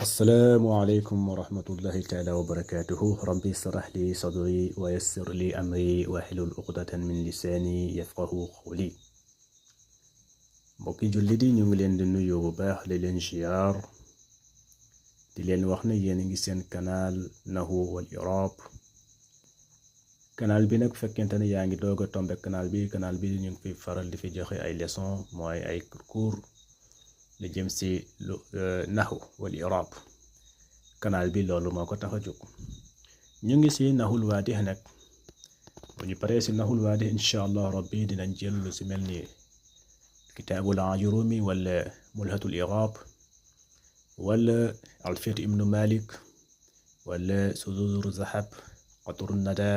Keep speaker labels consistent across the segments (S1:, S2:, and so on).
S1: السلام عليكم ورحمة الله تعالى وبركاته. ربي اشرح لي صدري ويسر لي أمري واحلل عقدة من لساني يفقه قولي. mbokki jullit yi ñu ngi leen di nuyu bu baax di leen ziar di leen wax ne yéen a ngi seen canal Nahwu wal I'rab. canal bi nag fekkente ne yaa ngi doog a tombe canal bi ñu ngi fi faral di fi joxe ay leçon mooy ay cours li jëm si Nahwu wal I'rab. canal bi loolu moo ko tax a jóg. ñu ngi si Nahwul Waadih nag bu ñu paree si Nahwul Waadih incha allah rabbi dinañ jël lu si mel ni kitaabul Ajurumi wala mulhatul i'rab wala alfiyatu ibnu Malik wala suduru zahab qatru nada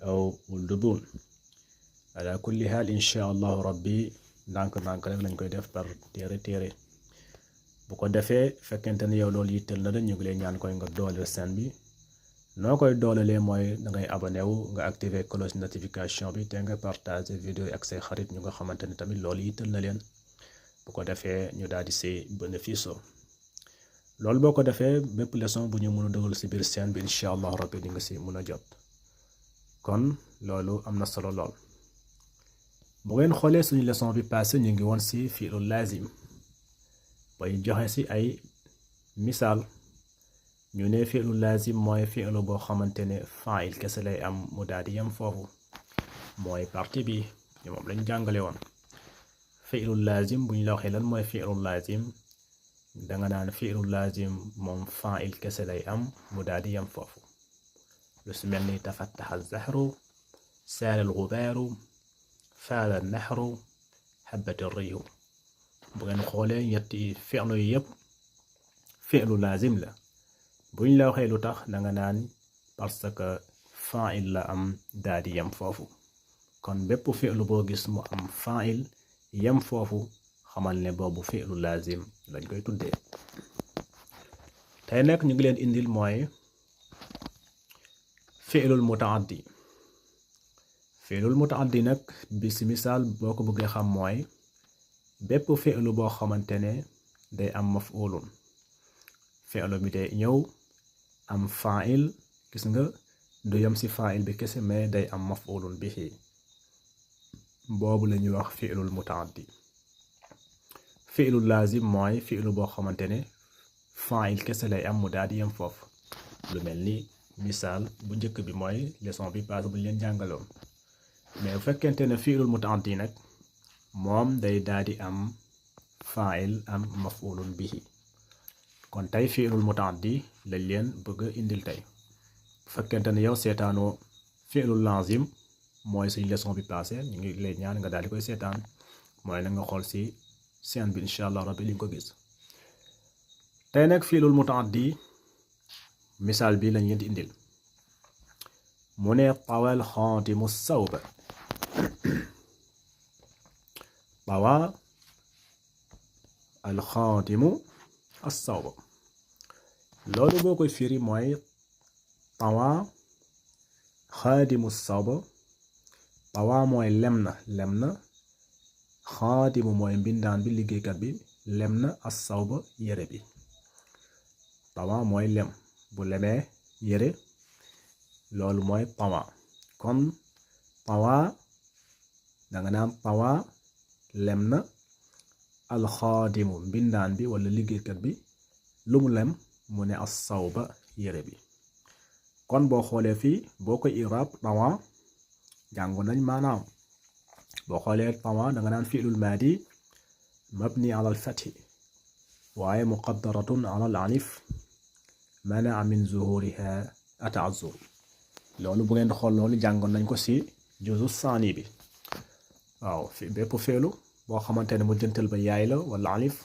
S1: aw wuldubun. ala kulli haal incha allah rabbi ndànk-ndànk rek lañ koy def par téere bu ko defee fekkente ne yow loolu yittal na la ñu ngi lay ñaan koy nga dooleel chaîne bi. noo koy doolelee mooy dangay abonné wu nga activer cloche notification bi te nga partager vidéo yi ak say xarit ñu nga xamante ne tamit loolu yittal na leen bu ko defee ñu daal di say bénéfice. loolu boo ko defee bépp leçon bu ñu mën a dugal si biir chaîne bi incha allah rabbi di nga si mën a jot. kon loolu am na solo lool. bu ngeen xoolee suñu leçon bi passé ñu ngi woon si fi'lul laazim bay joxe si ay misaal. ñu ne fi'lu laazim mooy fi'lu boo xamante ne fa'il kese lay am mu daal di yem foofu mooy partie bi moom lañ jàngale woon. fi'lu laazim bu ñu la waxee lan mooy fi'lu laazim danga naan fi'lu laazim moom fa'il kese lay am mu daal di yem foofu. lu si mel ni tafattaha az-zahru saala al-ghubaaru faala an-nahru habbat ar-riihu. bu ngeen xoolee ñetti fi'lu yi yëpp fi'lu laazim la. buñ la waxee lu tax danga naan parce que fa'il la am daal di yem foofu. kon bépp fi'lu boo gis mu am fa'il yem foofu xamal ne boobu fi'lu laazim lañ koy tuddee. tey nag ñu ngi leen indil mooy fi'lul mutaaddi. fi'lul mutaaddi nag bi si misaal boo ko bëggee xam mooy bépp fi'lu boo xamante ne day am maf'ulun. fi'lu bi day ñëw am fa'il gis nga du yem si fa'il bi kese mais day am maf'ulun bihi boobu la ñuy wax fi'lul mutaaddi. fi'lul laazim mooy fi'lu boo xamante ne fa'il kese lay am mu daal di yem foofu. lu mel ni misaal bu njëkk bi mooy leçon bi passé bu ñu leen jàngaloon. mais bu fekkente ne fi'lul mutaaddi nag moom day daal di am fa'il am maf'ulun bihi. kon tey fi'lul mutaaddi lañ leen bëgg a indil tey. bu fekkente ne yow seetaanoo fi'lul laazim mooy suñ leçon bi passé ñu ngi lay ñaan nga daal di koy seetaan mooy na nga xool si chaîne bi incha allah rabbi li nga ko gis. tey nag fi'lul mutaaddi misaal bi lañ leen di indil. mu ne tawal xaatimu sawba. tawa al xaatimu as-sawba. loolu boo koy firi mooy tawa xaadimu sawba. tawa mooy lem na xaadimu mooy mbindaan bi liggéeykat bi lem na as-sawba yére bi. tawa mooy lem bu lemee yére loolu mooy tawa. kon tawa danga naan tawa lem na alxaadimu mbindaan bi wala liggéeykat bi lu mu lem mu ne as-sawba yére bi. kon boo xoolee fii boo koy i'raab tawa jàngu nañ maanaam boo xoolee tawa danga naan fi'lul maadi mabni ala al-fathi waaye muqaddaratun ala al-alif mana'a min zuhuriha at-ta'azzur. loolu bu ngeen xool loolu jàngoon nañ ko si juzu saani bi. waaw fi bépp fi'lu boo xamante ne mu jëntal ba yaay la wala alif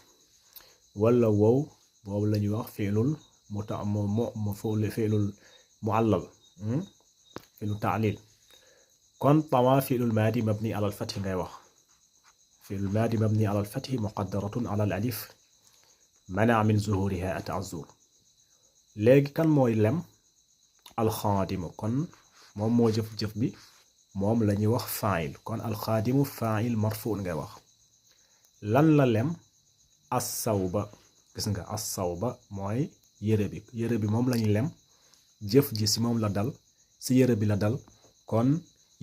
S1: wala wow boobu la ñuy wax fi'lul fi'lul mu'allal fi'lu ta'lil. kon tawa fi'lul maadi mabni ala al-fath ngay wax. fi'lul maadi mabni ala al-fath muqaddaratun ala al-alif mana'a min zuhuriha at-ta'azzur. léegi kan mooy lem alxaadimu kon moom moo jëf bi moom la ñuy wax fa'il. kon alxaadimu fa'il marfu ngay wax. lan la lem as-sawba gis nga as-sawba mooy yére bi moom lañu lem jëf ji si moom la dal si yére bi la dal kon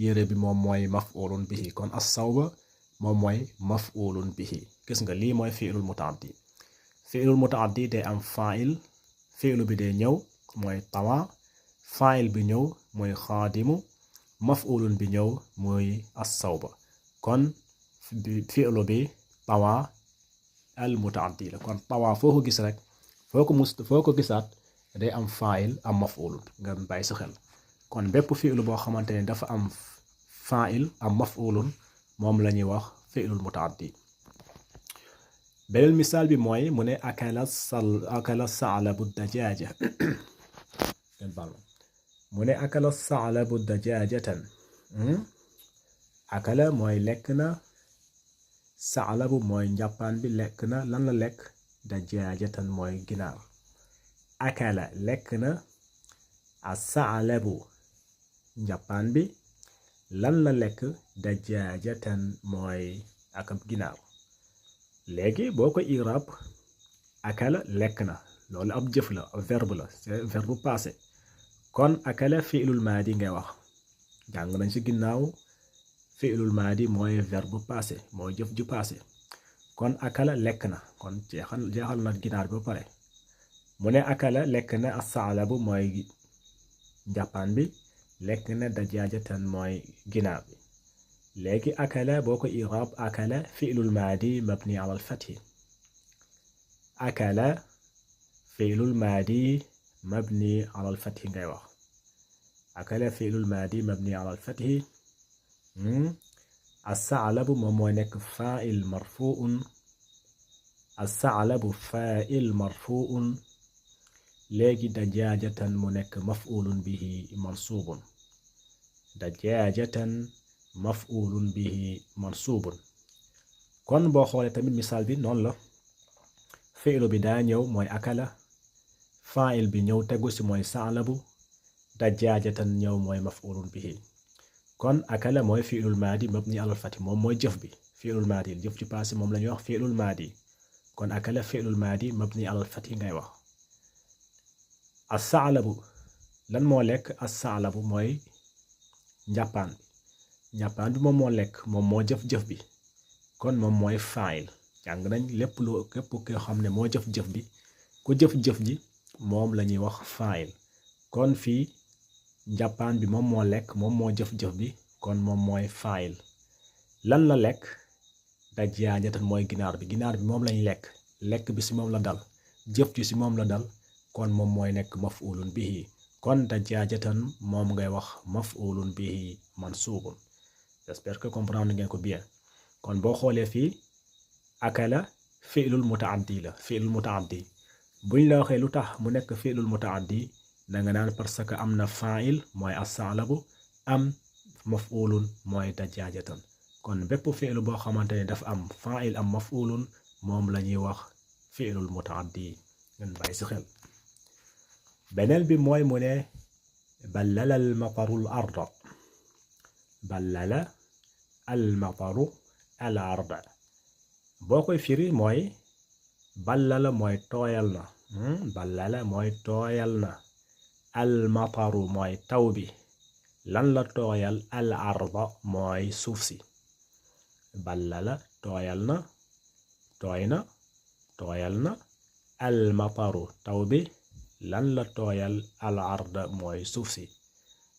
S1: yére bi moom mooy maf'ulun bihi kon as-sawba moom mooy maf'ulun bihi gis nga lii mooy fi'lul mutaaddi day am fa'il fi'lu bi day ñëw mooy tawa fa'il bi ñëw mooy xaadimu maf'ulun bi ñëw mooy as-sawba kon fi'lu bi tawa al mutaaddi la kon tawa foo ko gis rek foo ko gisaat day am fa'il am maf'ulun nga bàyyi sa xel kon bépp fi'lu boo xamante ne dafa am fa'il am maf'ulun moom la ñuy wax fi'lul mutaaddi beneen misaal bi mooy mu ne akala sa'labu dajaaja mu ne akala sa'labu dajaajatan akala mooy lekk na sa'labu mooy njàppaan bi lekk na lan la lekk dajaajatan mooy ginaar akala lekk na as-sa'labu njàppaan bi lan la lekk dajaajatan mooy akab ginaar léegi boo ko irab akala lekk na loolu ab jëf la ab verbe la c'est verbe passé kon akala fi'lul maadi ngay wax jàng nañ ci ginnaaw fi'lul maadi mooy verbe passé mooy jëf ju passé kon akala lekk na kon jeexal na ginaar bi ba pare mu ne akala lekk na as-sa'labu mooy njàppaan bi lekk na dajaajatan mooy ginaar bi léegi akala boo ko irab akala fi'lul maadi mabni ala al-fathi akala fi'lul maadi mabni ala al-fathi ngay wax akala fi'lul maadi mabni ala al-fathi as-sa'labu moom mooy nekk fa'il marfu'un as-sa'labu fa'il marfu'un léegi dajaajatan mu nekk maf'ulun bihi mansubun dajaajatan maf'ulun bihi mansubun kon boo xoolee tamit misaal bi noonu la fi'lu bi daa ñëw mooy akala fa'il bi ñëw tegu si mooy sa'labu dajaajatan ñëw mooy maf'ulun bihi kon akala mooy fi'lul maadi mabni alal fathi moom mooy jëf bi fi'lul maadi jëf ci passé moom la ñuy wax fi'lul maadi kon akala fi'lul maadi mabni alal fathi ngay wax as-sa'labu lan moo lekk as-sa'labu mooy njàppaan bi moom moo lekk moom moo jëf bi kon moom mooy fa'il jàng nañ képp koo xam ne moo jëf bi ku jëf ji moom la ñuy wax fa'il kon fii njàppaan bi moom moo lekk moom moo jëf bi kon moom mooy fa'il lan la lekk dajaajatan mooy ginaar bi moom lañ lekk bi si moom la dal jëf ji si moom la dal kon moom mooy nekk maf'ulun bihi kon dajaajatan moom ngay wax maf'ulun bihi mansubun j'espère que comprendre ngeen ko bien kon boo xoolee fii akala fi'lul mutaaddi la fi'lul mutaaddi buñ la waxee lu tax mu nekk fi'lul mutaaddi danga naan parce que am na fa'il mooy as-sa'labu am maf'ulun mooy dajaajatan kon bépp fi'lu boo xamante ne dafa am fa'il am maf'ulun moom la ñuy wax fi'lul mutaaddi ngeen bàyyi si xel beneen bi mooy mu ne ballala al-mataru al-arda ballala al-mataru al-arda boo koy firi mooy ballala mooy tooyal na ballala mooy tooyal na al-mataru mooy taw bi lan la tooyal al-arda mooy suuf si ballala tooyal na tooyal na al-mataru taw bi lan la tooyal al-arda mooy suuf si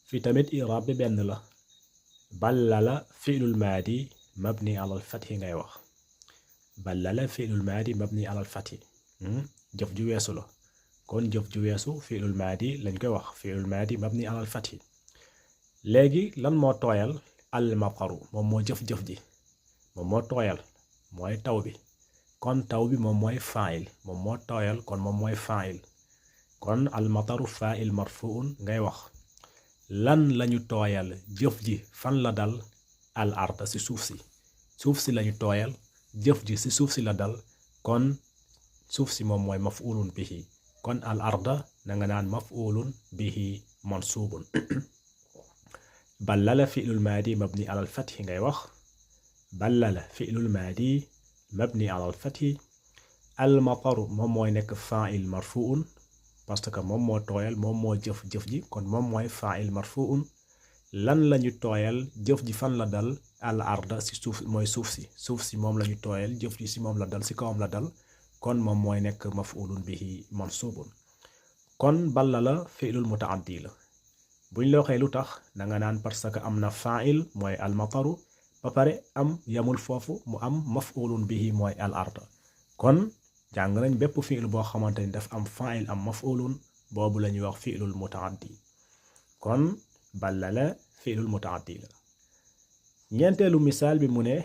S1: fi tamit i'raab bi benn la ballala fi'lul maadi mabni ala al-fathi ngay wax ballala fi'lul maadi mabni ala al-fathi jëf ju weesu la kon jëf ju weesu fi'lul maadi lañ koy wax fi'lul maadi mabni ala al-fathi léegi lan moo tooyal al-mataru moom moo jëf ji moom moo tooyal mooy taw bi kon taw bi moom mooy fa'il moom moo tooyal kon moom mooy fa'il kon al-mataru fa'il marfu'un ngay wax lan lañu tooyal jëf ji fan la dal al arda si suuf si lañu tooyal jëf ji si suuf si la dal kon suuf si moom mooy maf'ulun bihi kon al arda na nga naan maf'ulun bihi mansubun ballala fi'lul maadi mabni ala al-fathi ngay wax ballala fi'lul maadi mabni ala al-fathi al mataru moom mooy nekk fa'il marfuun parce que moom moo tooyal moom moo jëf ji kon moom mooy fa'il marfuun lan lañu tooyal jëf ji fan la dal al arda si suuf mooy suuf si moom lañu tooyal jëf ji si moom la dal si kawam la dal kon moom mooy nekk maf'ulun bihi mansubun kon balla la fi'lul mutaaddi la buñ la waxee lu tax da nga naan parce que am na fa'il mooy al mataru ba pare am yamul foofu mu am maf'ulun bihi mooy al arda kon jàng nañ bépp fi'l boo xamante ni daf am fa'il am maf'ulun boobu la ñuy wax fi'lul mutaaddi kon balla la fi'lul mutaaddi la ñeenteelu misaal bi mu ne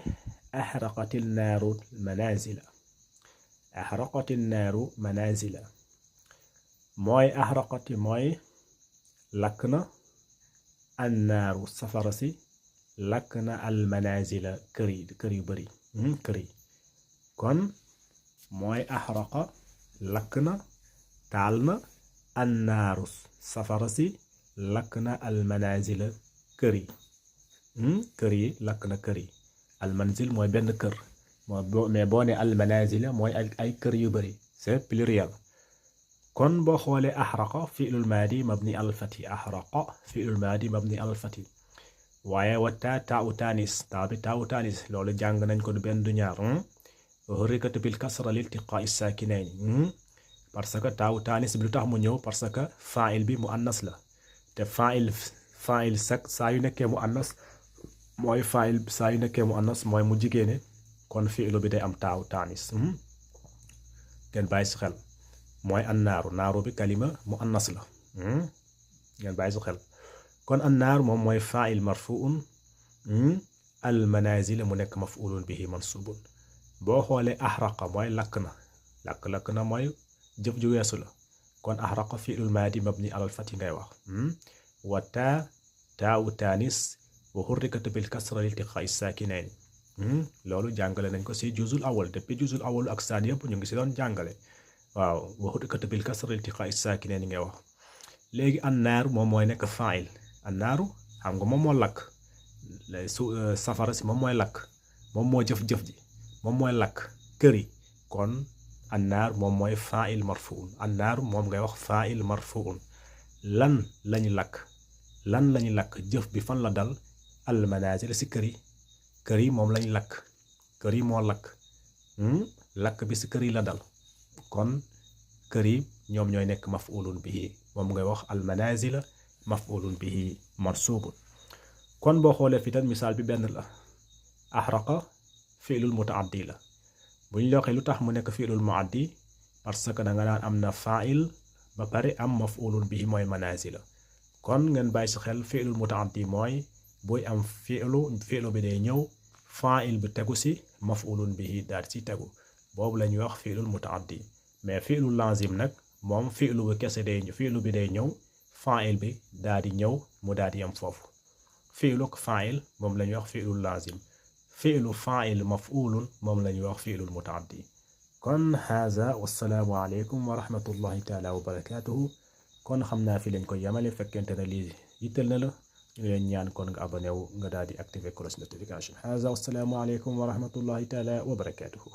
S1: ahraqatil naaru manazila ahraqatil naaru manazila mooy ahraqati mooy lakk na an naaru safara si lakk na al manazila kër yu bari kër yi kon mooy ahraqa lakk na taal na an naaru safara si lakk na al manazila kër yi lakk na kër yi al manzil mooy benn kër mais boo ne al manazila mooy ay kër yu bari c'est pluriel kon boo xoolee ahraqa fi'lul maadi mabni al fati ahraqa fi'lul maadi mabni al fati waaye watta taa'u taanis taa bi taa'u taanis loolu jàng nañ ko du benn du ñaar hurrikat bil kasra liltiqaa'i saakinayn parce que taa'u taanis bi lu tax mu ñëw parce que fa'il bi muannas la te fa'il saa yu nekkee muannas mooy fa'il saa yu nekkee muannas mooy mu jigéene kon fi'lu bi day am taa'u taanis ngeen bàyyi si xel mooy annaaru naaru bi kalima muannas la ngeen bàyyi si xel kon annaar moom mooy fa'il marfuun al manazil mu nekk maf'ulun bihi mansubun boo xoolee ahraqa mooy lakk na mooy jëf ju weesu la kon ahraqa fi'lul maadi mabni alal fati ngay wax wa taa'u taanis wa hurrikat bil kasra liltiqaa'i saakinayn loolu jàngale nañ ko si juzul awal depuis juzul awal ak saan yëpp ñu ngi si doon jàngale waaw wa hurrikat bil kasra liltiqaa'i saakinayn ngay wax léegi annaar moom mooy nekk fa'il annaaru xam nga moom moo lakk safara si moom mooy lakk moom moo jëf-jëf ji moom mooy lakk kër yi kon annaar moom mooy fa'il marfuun annaar moom ngay wax fa'il marfuun lan lañu lakk jëf bi fan la dal al manazil si kër yi moom lañu lakk kër yi moo lakk bi si kër yi la dal kon kër yi ñoom ñooy nekk maf'ulun bihi moom ngay wax al manazila maf'ulun bihi mansubun kon boo xoolee fi tan misaal bi benn la ahraqa fi'lul mutaaddi la buñ la waxee lu tax mu nekk fi'lul muaddi parce que da nga naan am na fa'il ba pare am maf'ulun bihi mooy manazila kon ngeen bàyyi si xel fi'lul mutaaddi mooy buy am fi'lu bi day ñëw fa'il bi tegu si maf'ulun bihi daal si tegu boobu la ñuy wax fi'lul mutaaddi mais fi'lul lazim nag moom fi'lu bi kese fi'lu bi day ñëw fa'il bi daal di ñëw mu daal di yam foofu fi'luk fa'il moom la ñuy wax fi'lul lazim fi'lu fa'il maf'ulun moom la ñuy wax fi'lul mutaaddi kon haza wassalaamu aleykum wa rahmatullahi taala wa barakatuhu kon xam naa fi lañ ko yemale fekkente ne lii yittal na la ñu leen ñaan kon nga abonné wu nga daal di activer cloche notification haza wassalaamu aleykum wa rahmatullahi taala wa barakatuhu